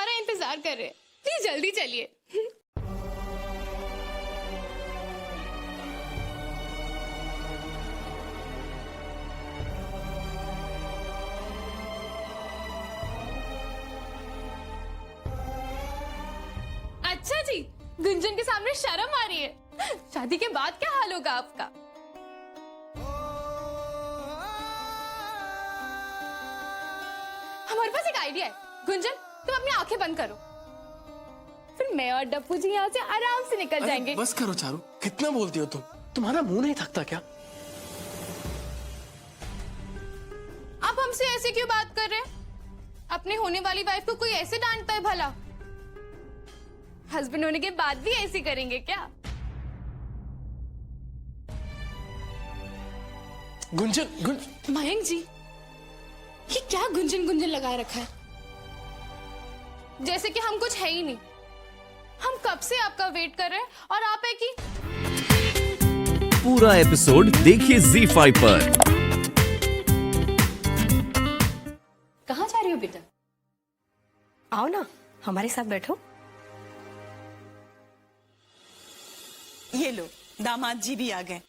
हमारा इंतजार कर रहे हैं। प्लीज जल्दी चलिए। अच्छा जी, गुंजन के सामने शर्म आ रही है। शादी के बाद क्या हाल होगा आपका? हमारे पास एक आइडिया है। गुंजन, तुम अपनी आंखें बंद करो, फिर मैं और डप्पू जी यहाँ से आराम से निकल जाएंगे। बस करो चारू, कितना बोलती हो तुम? तुम्हारा मुंह नहीं थकता क्या? आप हमसे ऐसे क्यों बात कर रहे हैं? अपनी होने वाली वाइफ को कोई ऐसे डांटता है भला? हस्बैंड होने के बाद भी ऐसे करेंगे क्या? गुंजन मयंक जी, ये क्या गुंजन गुंजन लगाए रखा है? जैसे कि हम कुछ है ही नहीं। हम कब से आपका वेट कर रहे हैं और आप है कि पूरा एपिसोड देखिए ZEE5 पर। कहाँ जा रही हो बेटा? आओ ना, हमारे साथ बैठो। ये लो, दामाद जी भी आ गए।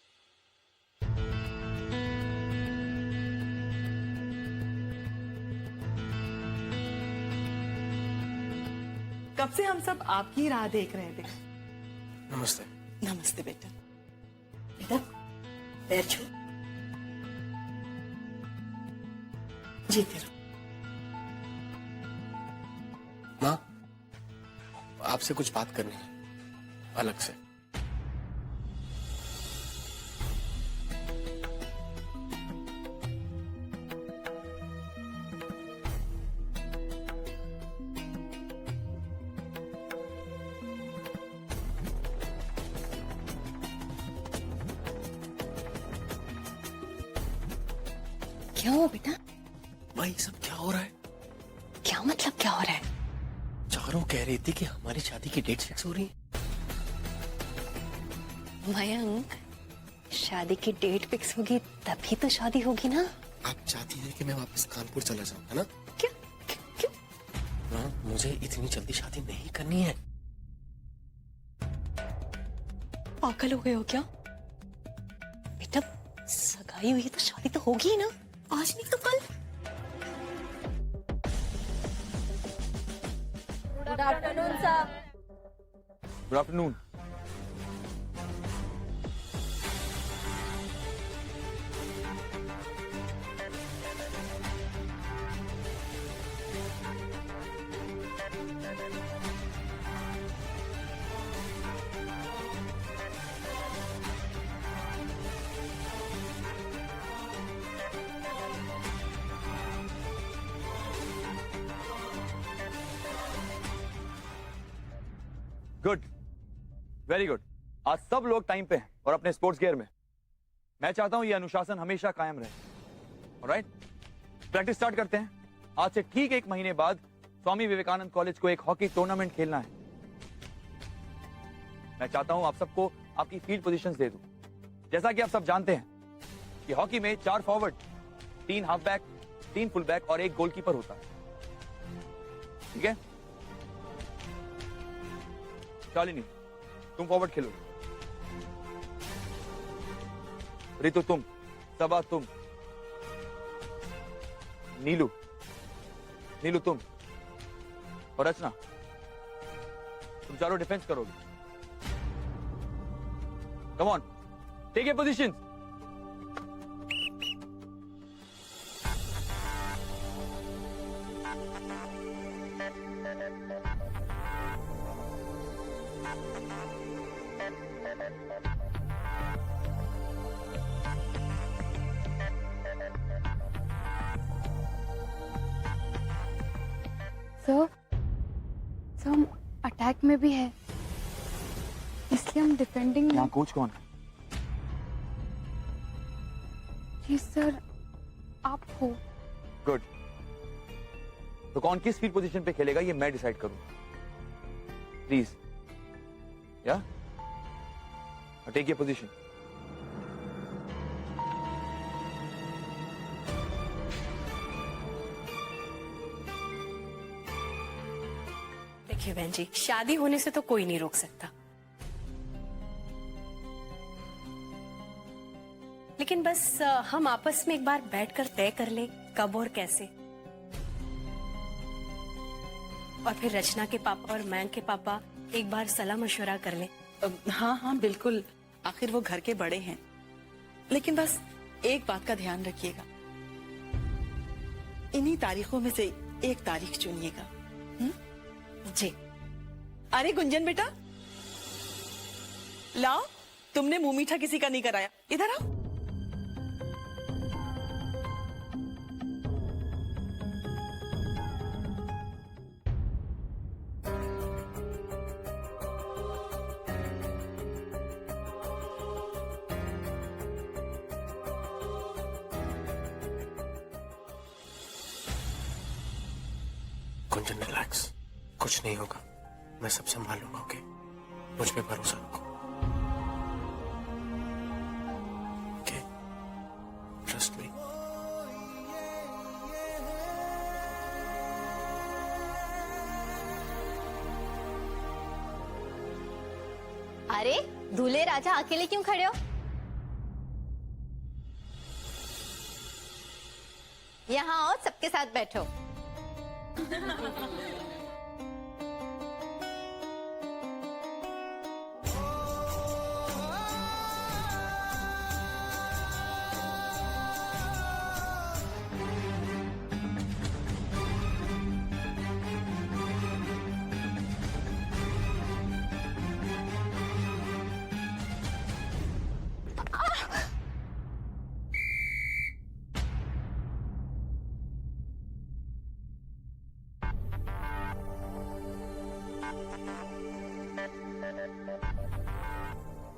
कब से हम सब आपकी राह देख रहे थे। नमस्ते। नमस्ते बेटा। बेटा, पैर छू। जीते रहो। माँ, आपसे कुछ बात करनी है, अलग से। क्या हुआ बेटा? भाई सब क्या हो रहा है? क्या मतलब क्या हो रहा है? चारों कह रही थी कि हमारी शादी की डेट फिक्स हो रही है। मयंक, शादी की डेट फिक्स होगी तभी तो शादी होगी ना। आप चाहती हैं कि मैं वापस कानपुर चला जाऊं, है ना? क्यों क्यों? हाँ, मुझे इतनी जल्दी शादी नहीं करनी है। पागल हो गए हो क्या बेटा? सगाई हुई है तो शादी तो होगी ही ना, आज नहीं तो कल। Good afternoon sir. Good afternoon. Good, very good. आज सब लोग टाइम पे हैं और अपने स्पोर्ट्स गियर में। मैं चाहता हूं ये अनुशासन हमेशा कायम रहे। ऑलराइट, प्रैक्टिस स्टार्ट करते हैं। आज से ठीक 1 महीने बाद स्वामी विवेकानंद कॉलेज को एक हॉकी टूर्नामेंट खेलना है। मैं चाहता हूं आप सबको आपकी फील्ड पोजीशंस दे दूं। जैसा कि आप सब जानते हैं कि हॉकी में 4 forward, 3 half back, 3 full back और 1 गोलकीपर होता है। ठीक है? शालिनी, तुम फॉरवर्ड खेलो। रितु तुम, सबा तुम, नीलू तुम और रचना तुम चारों डिफेंस करोगे। Come on, take your positions. Sir, हम अटैक में भी है, इसलिए हम डिफेंडिंग में। यहाँ कोच कौन है? जी सर, आप हो। गुड। तो कौन किस फील्ड पोजीशन पे खेलेगा ये मैं डिसाइड करूंगा। प्लीज, या टेक योर पोजीशन। देखिए बहन जी, शादी होने से तो कोई नहीं रोक सकता, लेकिन बस हम आपस में एक बार बैठकर तय कर ले कब और कैसे, और फिर रचना के पापा और मयंक के पापा एक बार सलाह मशवरा कर ले। हाँ हाँ बिल्कुल, आखिर वो घर के बड़े हैं, लेकिन बस एक बात का ध्यान रखिएगा, इन्हीं तारीखों में से एक तारीख चुनिएगा। जी। अरे गुंजन बेटा, लाओ, तुमने मुंह मीठा किसी का नहीं कराया, इधर आओ। गुंजन रिलैक्स, कुछ नहीं होगा, मैं सब संभाल लूंगा। ओके, मुझ पे भरोसा रखो। Okay, trust me. अरे दूल्हे राजा अकेले क्यों खड़े हो? यहाँ आओ, सबके साथ बैठो।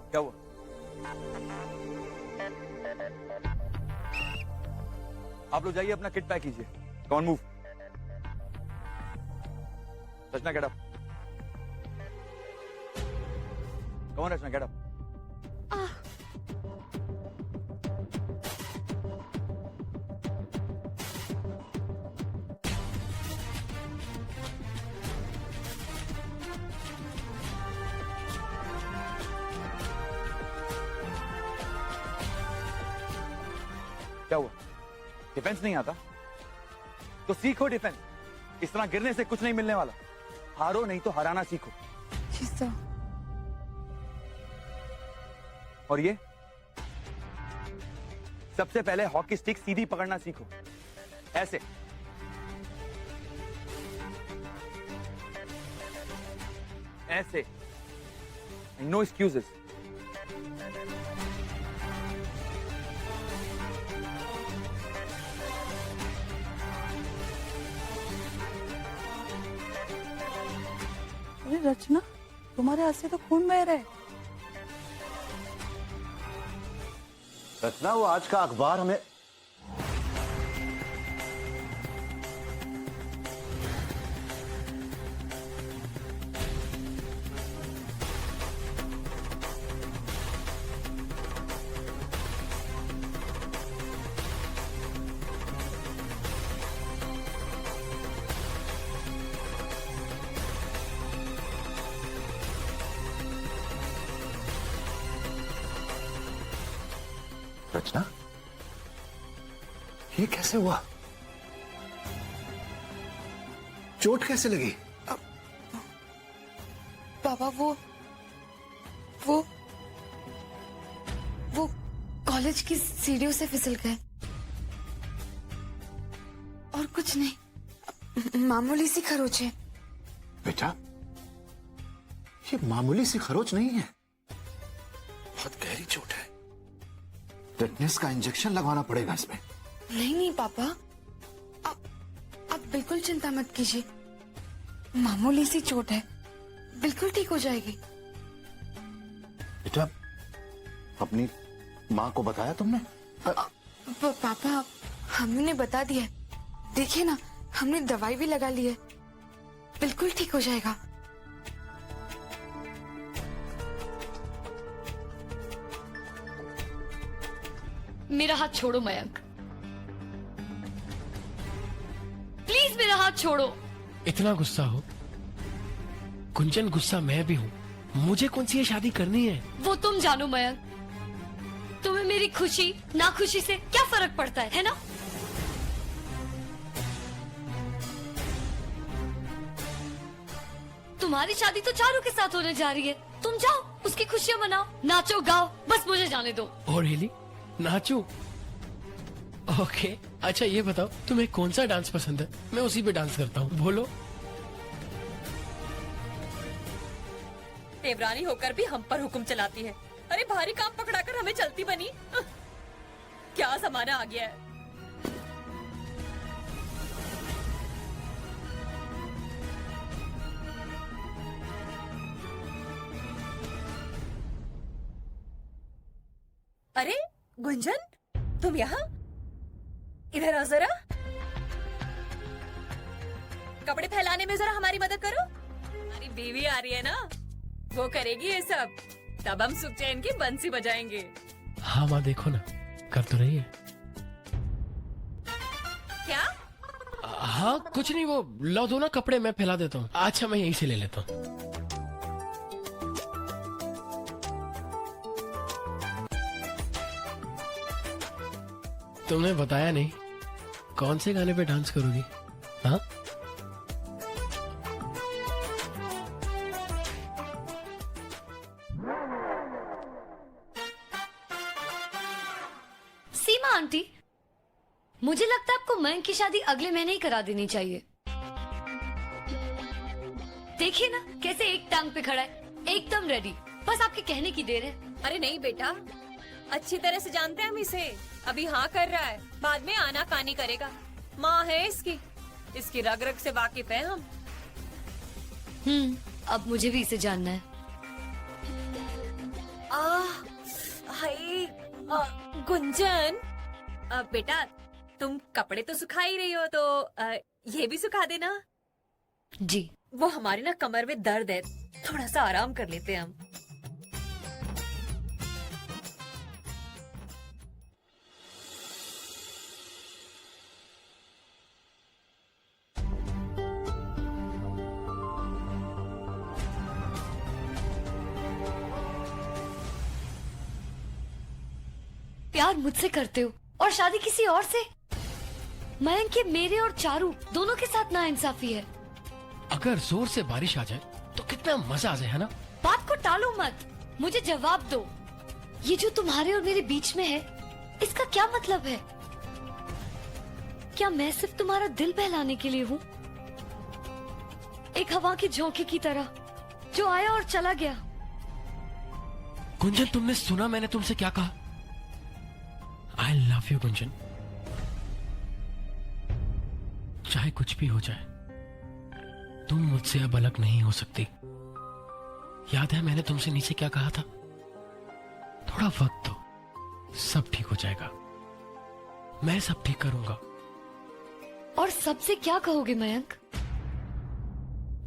क्या हुआ? आप लोग जाइए, अपना किट पैक कीजिए। कौन मूव? रचना गेट अप। कौन रचना गेट अप? क्या हुआ? डिफेंस नहीं आता तो सीखो डिफेंस। इस तरह गिरने से कुछ नहीं मिलने वाला। हारो नहीं तो हराना सीखो। और ये सबसे पहले हॉकी स्टिक सीधी पकड़ना सीखो, ऐसे। ऐसे। No excuses. अरे रचना, तुम्हारे हाथ से तो खून बह रहा है। रचना, वो आज का अखबार हमें रचना, ये कैसे हुआ? चोट कैसे लगी? पापा वो कॉलेज की सीढ़ियों से फिसल गए और कुछ नहीं, मामूली सी खरोच है। बेटा, ये मामूली सी खरोच नहीं है, बहुत गहरी चोट है। टेटनस का इंजेक्शन लगवाना पड़ेगा इसमें। नहीं पापा, आप बिल्कुल चिंता मत कीजिए, मामूली सी चोट है, बिल्कुल ठीक हो जाएगी। बेटा, अपनी माँ को बताया तुमने? पापा, हमने बता दिया, देखिए ना, हमने दवाई भी लगा ली है, बिल्कुल ठीक हो जाएगा। मेरा हाथ छोड़ो मयंक, प्लीज मेरा हाथ छोड़ो। इतना गुस्सा हो? गुंजन गुस्सा मैं भी हूँ, मुझे कौन सी ये शादी करनी है? वो तुम जानो मयंक। तुम्हें मेरी खुशी ना खुशी से क्या फर्क पड़ता है ना? तुम्हारी शादी तो चारू के साथ होने जा रही है। तुम जाओ, उसकी खुशियाँ मनाओ, नाचो गाओ, बस मुझे जाने दो। और रियली नाचू? ओके, अच्छा ये बताओ तुम्हें कौन सा डांस पसंद है, मैं उसी पे डांस करता हूँ, बोलो। देवरानी होकर भी हम पर हुक्म चलाती है। अरे भारी काम पकड़ाकर हमें चलती बनी। क्या जमाना आ गया है। अरे गुंजन, तुम यहाँ? इधर आओ जरा। कपड़े फैलाने में जरा हमारी मदद करो। हमारी बीवी आ रही है ना, वो करेगी ये सब, तब हम सुखचैन की बंसी बजाएंगे। हाँ माँ देखो ना, कर तो रही है। क्या? हाँ कुछ नहीं, वो लो दो ना कपड़े, मैं फैला देता हूँ। अच्छा मैं यहीं से ले लेता हूँ। तुमने बताया नहीं कौन से गाने पे डांस करोगी? हाँ सीमा आंटी, मुझे लगता है आपको मयंक की शादी अगले महीने ही करा देनी चाहिए। देखिए ना कैसे एक टांग पे खड़ा है, एकदम रेडी, बस आपके कहने की देर है। अरे नहीं बेटा, अच्छी तरह से जानते हैं हम इसे। अभी हाँ कर रहा है, बाद में आना कानी करेगा। माँ है इसकी रग रग से वाकिफ है हम। अब मुझे भी इसे जानना है। हाय गुंजन, बेटा तुम कपड़े तो सुखा ही रही हो, तो ये भी सुखा देना। जी। वो हमारे ना कमर में दर्द है, थोड़ा सा आराम कर लेते हैं हम। प्यार मुझसे करते हो और शादी किसी और से? मयंक के मेरे और चारू दोनों के साथ नाइंसाफी है। अगर जोर से बारिश आ जाए तो कितना मजा आ जाए, है ना? बात को टालो मत, मुझे जवाब दो। ये जो तुम्हारे और मेरे बीच में है, इसका क्या मतलब है? क्या मैं सिर्फ तुम्हारा दिल बहलाने के लिए हूँ? एक हवा के झोंके की तरह जो आया और चला गया। गुंजन तुमने सुना मैंने तुमसे क्या कहा? I love you Gunjan. चाहे कुछ भी हो जाए, तुम मुझसे अब अलग नहीं हो सकती। याद है मैंने तुमसे नीचे क्या कहा था? थोड़ा वक्त दो, सब ठीक हो जाएगा। मैं सब ठीक करूंगा। और सबसे क्या कहोगे मयंक?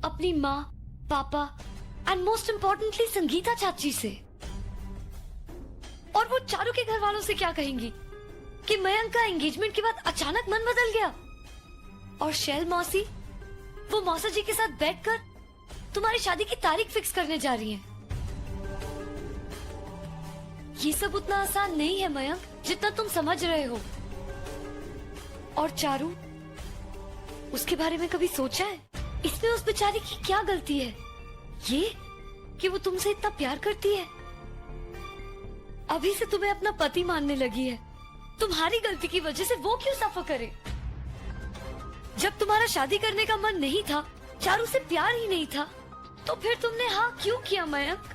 अपनी माँ, पापा एंड मोस्ट इम्पोर्टेंटली संगीता चाची से। और वो चारू के घर वालों से क्या कहेंगी कि मयंक का एंगेजमेंट के बाद अचानक मन बदल गया? और शैल मौसी, वो मौसा जी के साथ बैठकर तुम्हारी शादी की तारीख फिक्स करने जा रही हैं। ये सब उतना आसान नहीं है मयंक, जितना तुम समझ रहे हो। और चारू, उसके बारे में कभी सोचा है? इसमें उस बेचारी की क्या गलती है? ये कि वो तुमसे इतना प्यार करती है, अभी से तुम्हें अपना पति मानने लगी है। तुम्हारी गलती की वजह से वो क्यों सफर करे? जब तुम्हारा शादी करने का मन नहीं था, चारू से प्यार ही नहीं था, तो फिर तुमने हाँ क्यों किया मयंक?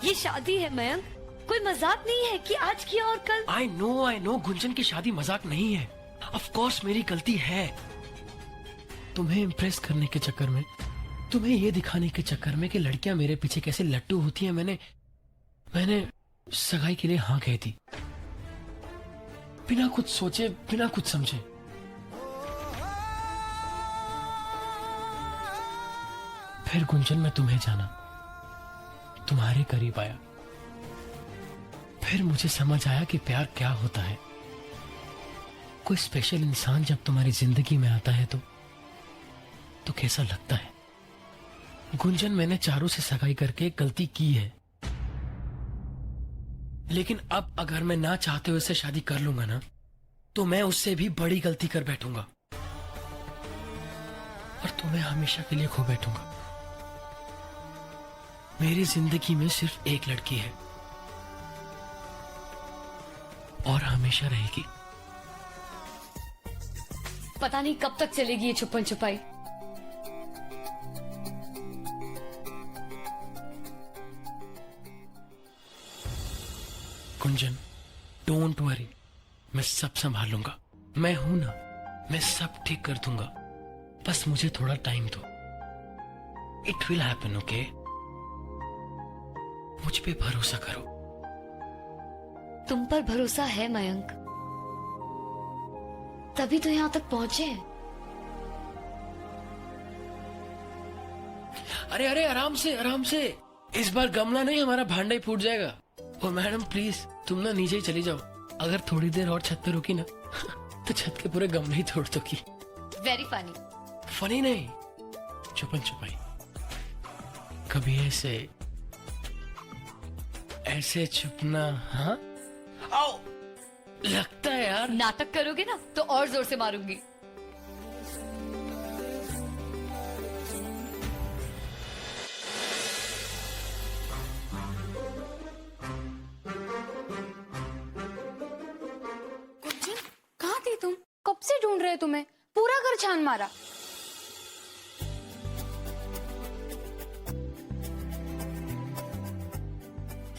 ये शादी है मयंक, कोई मजाक नहीं है कि आज किया और कल। आई नो गुंजन की शादी मजाक नहीं है। ऑफ कोर्स मेरी गलती है। तुम्हें इम्प्रेस करने के चक्कर में, तुम्हें ये दिखाने के चक्कर में कि लड़कियां मेरे पीछे कैसे लट्टू होती हैं, मैंने सगाई के लिए हाँ कही थी, बिना कुछ सोचे, बिना कुछ समझे। फिर गुंजन मैं तुम्हें जाना, तुम्हारे करीब आया, फिर मुझे समझ आया कि प्यार क्या होता है। कोई स्पेशल इंसान जब तुम्हारी जिंदगी में आता है तो कैसा लगता है। गुंजन, मैंने चारू से सगाई करके एक गलती की है, लेकिन अब अगर मैं ना चाहते हुए उससे शादी कर लूंगा ना, तो मैं उससे भी बड़ी गलती कर बैठूंगा और तुम्हें हमेशा के लिए खो बैठूंगा। मेरी जिंदगी में सिर्फ एक लड़की है और हमेशा रहेगी। पता नहीं कब तक चलेगी ये छुपन छुपाई। गुंजन, डोंट वरी, मैं सब संभाल लूंगा। मैं हूं ना, मैं सब ठीक कर दूंगा। बस मुझे थोड़ा टाइम दो। It will happen, okay? मुझ पे भरोसा करो। तुम पर भरोसा है मयंक, तभी तो यहाँ तक पहुंचे हैं। अरे अरे, आराम से आराम से। इस बार गमला नहीं, हमारा भांडा ही फूट जाएगा। ओ मैडम प्लीज, तुम ना नीचे ही चली जाओ। अगर थोड़ी देर और छत पे रुकी ना तो छत के पूरे गमले ही तोड़ दोगी। Very funny. फनी नहीं, छुपन छुपाई। कभी ऐसे ऐसे छुपना। हाँ, आओ, लगता है यार। नाटक करोगे ना तो और जोर से मारूंगी। गुंजन, कहाँ थी तुम? कब से ढूंढ रहे तुम्हें, पूरा घर छान मारा।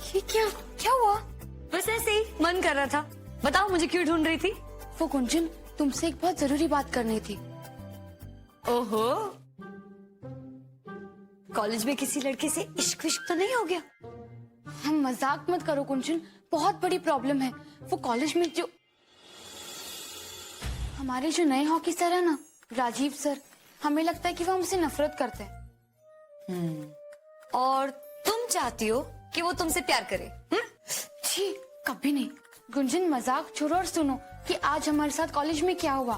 ये क्या क्या हुआ? बस ऐसे ही मन कर रहा था। बताओ मुझे क्यों ढूंढ रही थी? वो गुंजन, तुमसे एक बहुत जरूरी बात करनी थी। ओहो, कॉलेज में किसी लड़के से इश्क विश्क तो नहीं हो गया? हम मजाक मत करो गुंजन, बहुत बड़ी प्रॉब्लम है। वो कॉलेज में जो हमारे जो नए हॉकी सर है ना, राजीव सर, हमें लगता है कि वो हमसे नफरत करते हैं। और तुम चाहती हो कि वो तुमसे प्यार करे? छी, कभी नहीं। गुंजन, मजाक छोड़ो और सुनो कि आज हमारे साथ कॉलेज में क्या हुआ।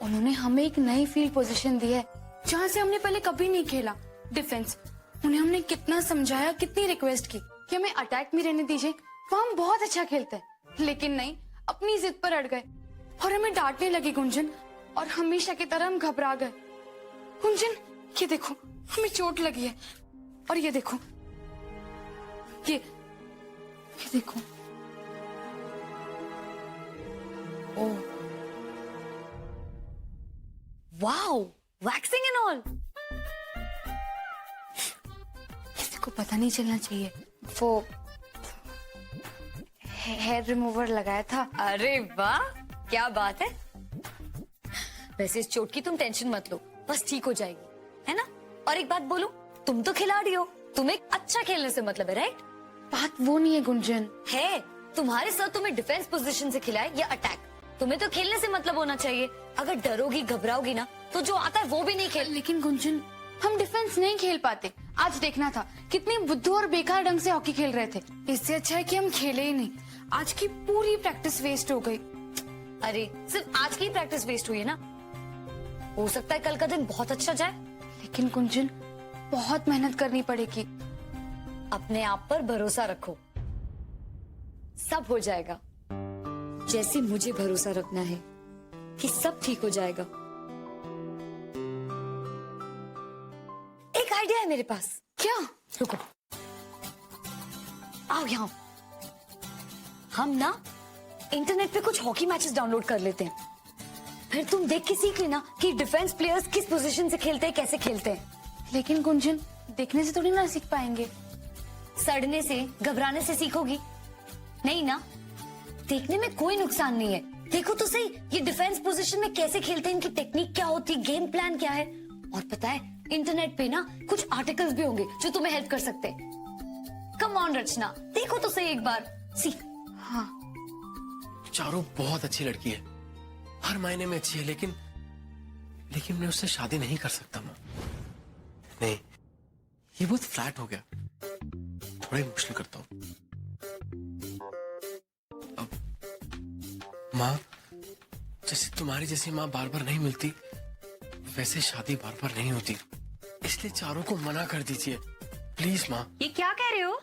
उन्होंने हमें एक नई फील्ड पोजीशन दी है जहाँ से हमने पहले कभी नहीं खेला, डिफेंस। उन्हें हमने कितना समझाया, कितनी रिक्वेस्ट की कि हमें अटैक में रहने दीजिए, वहाँ हम बहुत अच्छा खेलते हैं, लेकिन नहीं, अपनी जिद पर अड़ गए और हमें डांटने लगे गुंजन, और हमेशा की तरह हम घबरा गए। गुंजन, ये देखो, हमें चोट लगी है, और ये देखो, ये देखो। ओह, वाओ, वैक्सिंग एंड ऑल। किसी को पता नहीं चलना चाहिए। वो हेयर रिमूवर लगाया था। अरे वाह, क्या बात है। वैसे इस चोट की तुम टेंशन मत लो, बस ठीक हो जाएगी, है ना? और एक बात बोलूं, तुम तो खिलाड़ी हो, तुम्हें अच्छा खेलने से मतलब है, राइट? बात वो नहीं है गुंजन। है, तुम्हारे सर तुम्हें डिफेंस पोजीशन से खिलाए या अटैक, तुम्हें तो खेलने से मतलब होना चाहिए। अगर डरोगी, घबराओगी ना, तो जो आता है वो भी नहीं खेल। लेकिन गुंजन, हम डिफेंस नहीं खेल पाते। आज देखना था कितनी बुद्धू और बेकार ढंग से हॉकी खेल रहे थे। इससे अच्छा है कि हम खेले ही नहीं। आज की पूरी प्रैक्टिस वेस्ट हो गई। अरे, सिर्फ आज की प्रैक्टिस वेस्ट हुई है ना, हो सकता है कल का दिन बहुत अच्छा जाए। लेकिन गुंजन, बहुत मेहनत करनी पड़ेगी। अपने आप पर भरोसा रखो, सब हो जाएगा। जैसे मुझे भरोसा रखना है कि सब ठीक हो जाएगा। एक आइडिया है मेरे पास। क्या? रुको, आओ यहाँ। हम ना इंटरनेट पे कुछ हॉकी मैचेस डाउनलोड कर लेते हैं, फिर तुम देख के सीख लेना कि डिफेंस प्लेयर्स किस पोजीशन से खेलते हैं, कैसे खेलते हैं। लेकिन गुंजन, देखने से थोड़ी ना सीख पाएंगे। सड़ने से, घबराने से सीखोगी नहीं ना। देखने में कोई नुकसान नहीं है, देखो तो सही ये डिफेंस पोजीशन में कैसे खेलते हैं, इनकी टेक्निक क्या होती है, गेम प्लान क्या है। और पता है, इंटरनेट पे ना कुछ आर्टिकल्स भी होंगे जो तुम्हें हेल्प कर सकते हैं। कम ऑन रचना, देखो तो सही एक बार, सी। हाँ, चारू बहुत अच्छी लड़की है, हर मायने में अच्छी है, लेकिन मैं उससे शादी नहीं कर सकता माँ। नहीं, ये बहुत फ्लैट हो गया, थोड़ा इमोशनल करता हूँ। अब माँ, जैसे तुम्हारी जैसी माँ बार बार नहीं मिलती, वैसे शादी बार बार नहीं होती। इसलिए चारों को मना कर दीजिए प्लीज माँ। ये क्या कह रहे हो?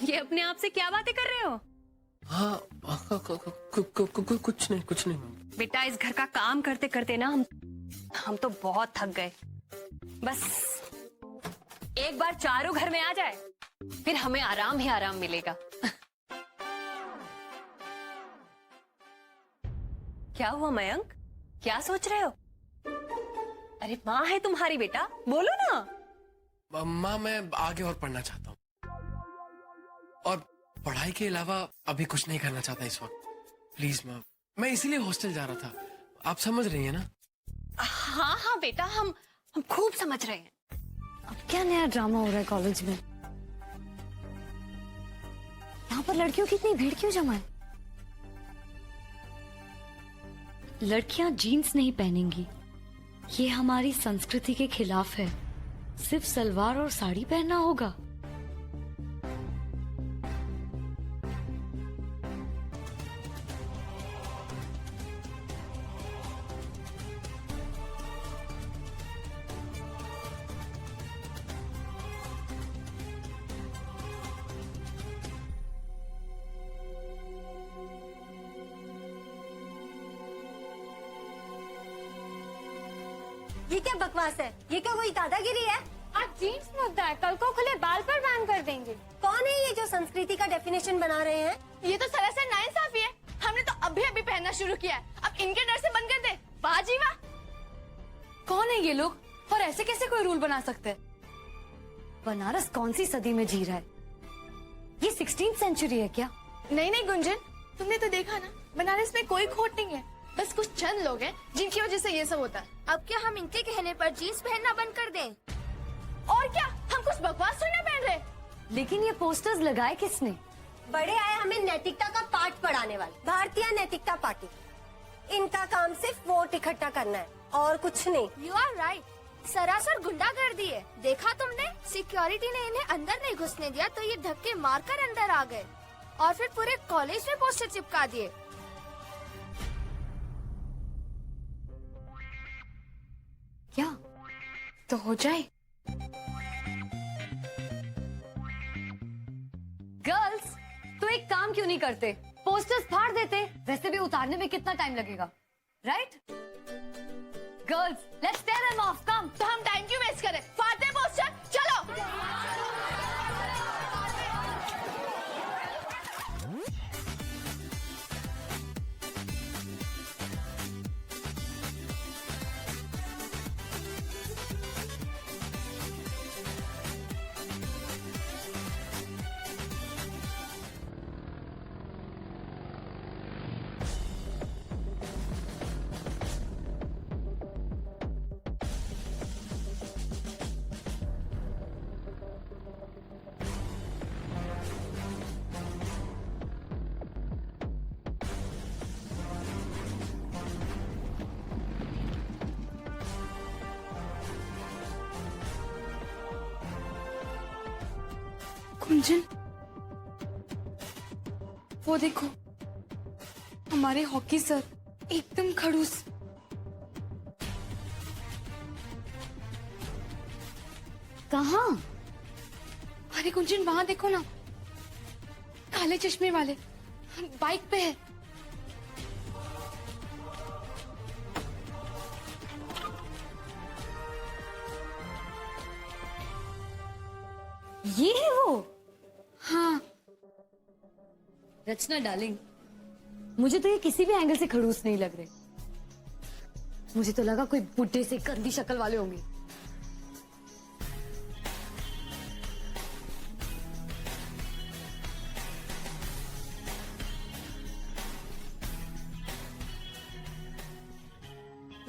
ये अपने आप से क्या बातें कर रहे हो? हाँ कुछ नहीं। बेटा इस घर का काम करते करते ना हम तो बहुत थक गए। बस एक बार चारू घर में आ जाए फिर हमें आराम ही आराम मिलेगा। क्या हुआ मयंक, क्या सोच रहे हो? अरे माँ है तुम्हारी, बेटा बोलो ना। माँ मैं आगे और पढ़ना चाहता हूँ और पढ़ाई के अलावा अभी कुछ नहीं करना चाहता इस वक्त। प्लीज माँ, मैं इसीलिए हॉस्टल जा रहा था, आप समझ रही है ना? हाँ हाँ बेटा, हम खूब समझ रहे हैं। अब क्या नया ड्रामा हो रहा है कॉलेज में? यहाँ पर लड़कियों की इतनी भीड़ क्यों जमा है? लड़कियां जीन्स नहीं पहनेंगी, ये हमारी संस्कृति के खिलाफ है। सिर्फ सलवार और साड़ी पहनना होगा। ये क्या बकवास है? ये क्या कोई दादागिरी है? आज जीन्स मुद्दा है, कल को खुले बाल पर बैन कर देंगे। कौन है ये जो संस्कृति का डेफिनेशन बना रहे हैं? ये तो सरासर नाइंसाफी है। हमने तो अभी अभी पहनना शुरू किया है, अब इनके डर से बंद कर दे। वाह जी वाह। कौन है ये लोग और ऐसे कैसे कोई रूल बना सकते हैं? बनारस कौन सी सदी में जी रहा है? ये 16th सेंचुरी है क्या? नहीं गुंजन, तुमने तो देखा ना, बनारस में कोई खोट नहीं है, बस कुछ चंद लोग हैं जिनकी वजह से ये सब होता है। अब क्या हम इनके कहने पर जीन्स पहनना बंद कर दें? और क्या, हम कुछ बकवास थोड़ी ना पहन रहे। लेकिन ये पोस्टर्स लगाए किसने? बड़े आए हमें नैतिकता का पाठ पढ़ाने वाले, भारतीय नैतिकता पार्टी। इनका काम सिर्फ वोट इकट्ठा करना है और कुछ नहीं। यू आर राइट, सरासर गुंडागर्दी है। देखा तुमने, सिक्योरिटी ने इन्हें अंदर नहीं घुसने दिया तो ये धक्के मारकर अंदर आ गए और फिर पूरे कॉलेज में पोस्टर चिपका दिए। क्या तो हो जाए? गर्ल्स, तो एक काम क्यों नहीं करते? पोस्टर्स फाड़ देते, वैसे भी उतारने में कितना टाइम लगेगा, right? Girls, let's tear them off, come. तो हम टाइम क्यों वेस्ट करें? फाड़ते हैं पोस्टर, चलो। गुंजन, वो देखो, हमारे हॉकी सर एकदम खड़ूस। कहाँ? अरे गुंजन, वहां देखो ना, काले चश्मे वाले बाइक पे है। ये है वो? हाँ। रचना डार्लिंग, मुझे तो ये किसी भी एंगल से खड़ूस नहीं लग रहे। मुझे तो लगा कोई बुढ़े से गंदी शक्ल वाले होंगे।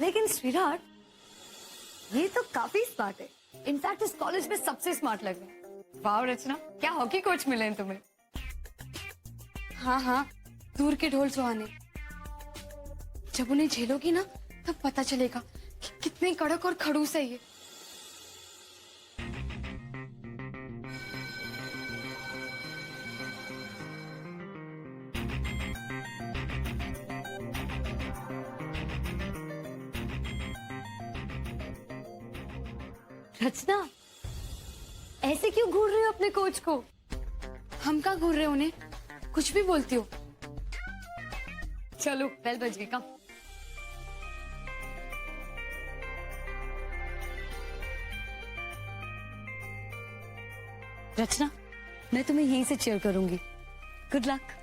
लेकिन स्वीटहार्ट, ये तो काफी स्मार्ट है। इनफैक्ट इस कॉलेज में सबसे स्मार्ट लग रहे हैं। वाह रचना, क्या हॉकी कोच मिले हैं तुम्हें। हाँ, दूर के ढोल सुहाने। जब उन्हें झेलोगी ना, तब पता चलेगा कि कितने कड़क और खड़ूस है ये। रचना, ऐसे क्यों घूर रहे हो अपने कोच को? हम का घूर रहे उन्हें, कुछ भी बोलती हो। चलो बेल बज गई का। रचना, मैं तुम्हें यहीं से चीयर करूंगी। Good luck.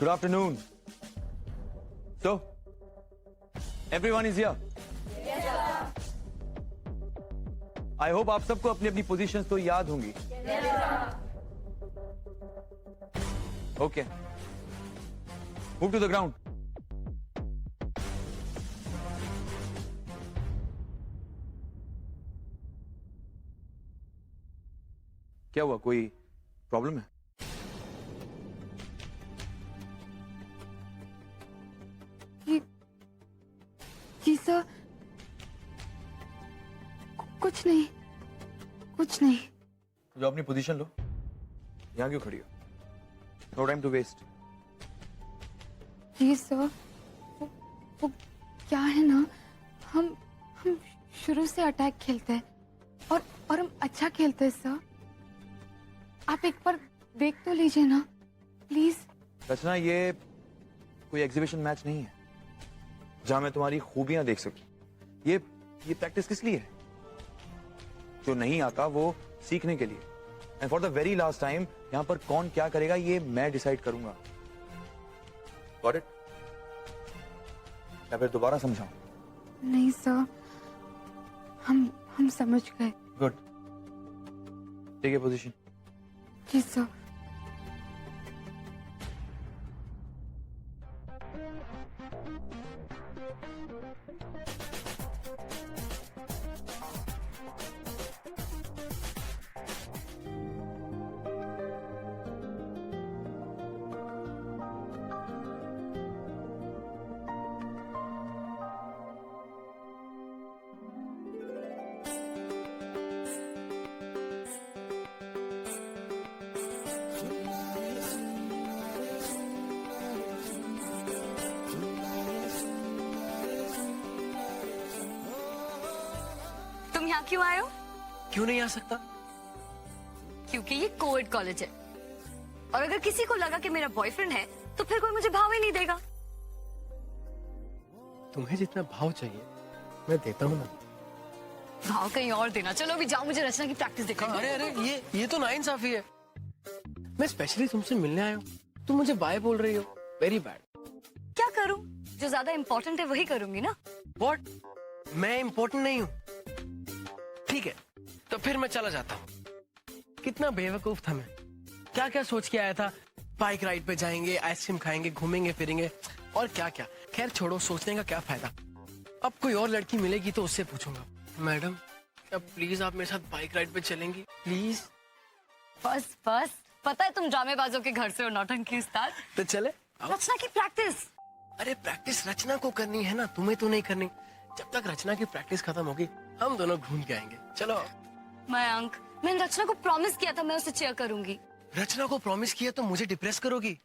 Good afternoon. So, everyone is here. I hope आप सबको अपनी अपनी पोजीशंस तो याद होंगी. Okay. Move to the ground. क्या हुआ, कोई प्रॉब्लम है? जी सर, कुछ नहीं, कुछ नहीं। जो अपनी पोजीशन लो। यहाँ क्यों खड़ी हो? No time to waste. जी सर, वो क्या है ना, हम शुरू से अटैक खेलते हैं और हम अच्छा खेलते हैं सर। आप एक बार देख तो लीजिए ना, प्लीज। रचना, ये कोई एग्जीबिशन मैच नहीं है जहां मैं तुम्हारी खूबियां देख सकूं। ये प्रैक्टिस किस लिए है? जो नहीं आता वो सीखने के लिए। And for the very last time यहां पर कौन क्या करेगा ये मैं डिसाइड करूंगा। Got it? या फिर दोबारा समझाऊं? नहीं सर, हम समझ गए। Good, take your position. जी सर। तुम यहाँ क्यों आए हो? क्यों नहीं आ सकता? क्योंकि ये कोएड कॉलेज है, और अगर किसी को लगा कि मेरा बॉयफ्रेंड है तो फिर कोई मुझे भाव ही नहीं देगा। तुम्हें जितना भाव चाहिए मैं देता हूँ ना। भाव कहीं और देना। चलो अभी जाओ, मुझे रचना की प्रैक्टिस देखनी है। अरे ये तो नाइंसाफी है। मैं स्पेशली तुमसे मिलने आया हूँ, तुम मुझे बाय बोल रही हो। Very bad. क्या करूं? जो ज्यादा इम्पोर्टेंट है वही करूंगी ना। व्हाट? मैं इम्पोर्टेंट नहीं हूँ? ठीक है, तो फिर मैं चला जाता हूँ। कितना बेवकूफ था मैं, क्या क्या सोच के आया था। बाइक राइड पे जाएंगे, आइसक्रीम खाएंगे, घूमेंगे फिरेंगे और क्या क्या। खैर छोड़ो, सोचने का क्या फायदा। अब कोई और लड़की मिलेगी तो उससे पूछूंगा, मैडम क्या प्लीज आप मेरे साथ बाइक राइड पे चलेंगी प्लीज? बस पता है तुम ड्रामेबाजों के घर से हो, नौटंकी उस्ताद। तो चले आओ। रचना की प्रैक्टिस। अरे प्रैक्टिस रचना को करनी है ना, तुम्हें तो नहीं करनी। जब तक रचना की प्रैक्टिस खत्म होगी हम दोनों घूम के आएंगे। चलो। मयंक, मैंने रचना को प्रॉमिस किया था मैं उसे चेयर करूंगी। रचना को प्रॉमिस किया तो मुझे डिप्रेस करोगी?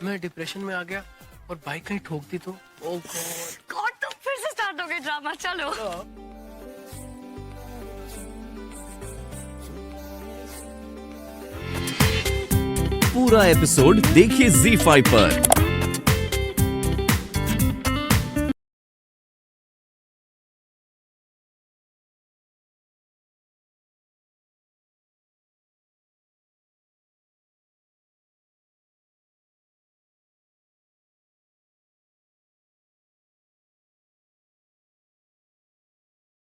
मैं डिप्रेशन में आ गया और बाइक कहीं ठोक दी तो? ओह गॉड, तो फिर से स्टार्ट हो गया ड्रामा। चलो। पूरा एपिसोड देखिए ZEE5 पर।